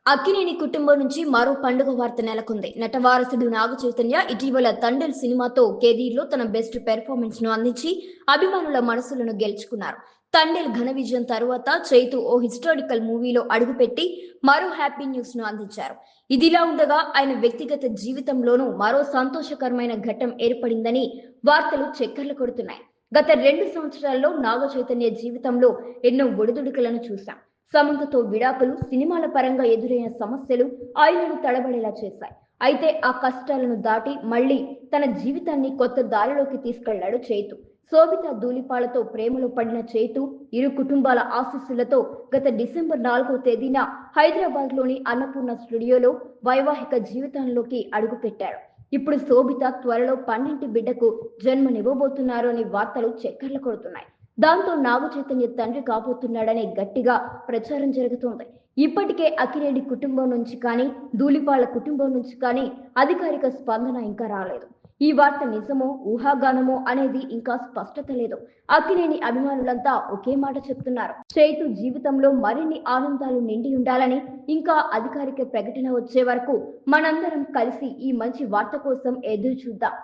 అక్కినేని కుటుంబం నుంచి మరో పండుగ వార్త నెలకొంది. నటవారసుడు నాగ చైతన్య ఇటీవల 'తండేల్' సినిమాతో కెరీర్‌లో తన బెస్ట్ పెర్ఫార్మెన్స్‌ను అందించి అభిమానుల మనసులను గెలుచుకున్నారు. 'తండేల్' ఘన విజయం తరువాత చైతు ఓ హిస్టారికల్ మూవీలో అడుగుపెట్టి మరో హ్యాపీ న్యూస్‌ను అందించారు. ఇదిలా ఉండగా ఆయన వ్యక్తిగత జీవితంలోనూ మరో సంతోషకరమైన ఘట్టం ఏర్పడిందని వార్తలు చక్కర్లు కొడుతున్నాయి. గత 2 సంవత్సరాల్లో నాగ చైతన్య జీవితంలో ఎన్నో ఒడిదుడుకులను చూశాం. సమంతతో విడాకులు, సినిమాల పరంగా ఎదురైన సమస్యలు ఆయనను తడబడేలా చేశాయి. అయితే ఆ కష్టాలను దాటి మళ్ళీ తన జీవితాన్ని కొత్త దారిలోకి తీసుకెళ్లాడు చైతు. శోభిత ధూళిపాలతో ప్రేమలో పడిన చైతు ఇరు కుటుంబాల ఆశీస్సులతో గత డిసెంబర్ 4వ తేదీన హైదరాబాద్లోని అన్నపూర్ణ స్టూడియోలో వైవాహిక జీవితంలోకి అడుగుపెట్టారు. ఇప్పుడు శోభిత త్వరలో పన్నింటి బిడ్డకు జన్మనివ్వబోతున్నారు అని వార్తలు చక్కర్లు కొడుతున్నాయి. దాంతో నాగ చైతన్య తండ్రి కాబోతున్నాడనే గట్టిగా ప్రచారం జరుగుతోంది. ఇప్పటికే అక్కినేని కుటుంబం నుంచి కానీ, ధూళిపాళ్ల కుటుంబం నుంచి కానీ అధికారిక స్పందన ఇంకా రాలేదు. ఈ వార్త నిజమో, ఊహాగానమో అనేది ఇంకా స్పష్టత లేదు. అక్కినేని అభిమానులంతా ఒకే మాట చెప్తున్నారు. చైతు జీవితంలో మరిన్ని ఆనందాలు నిండి ఉండాలని, ఇంకా అధికారిక ప్రకటన వచ్చే వరకు మనందరం కలిసి ఈ మంచి వార్త కోసం ఎదురు చూద్దాం.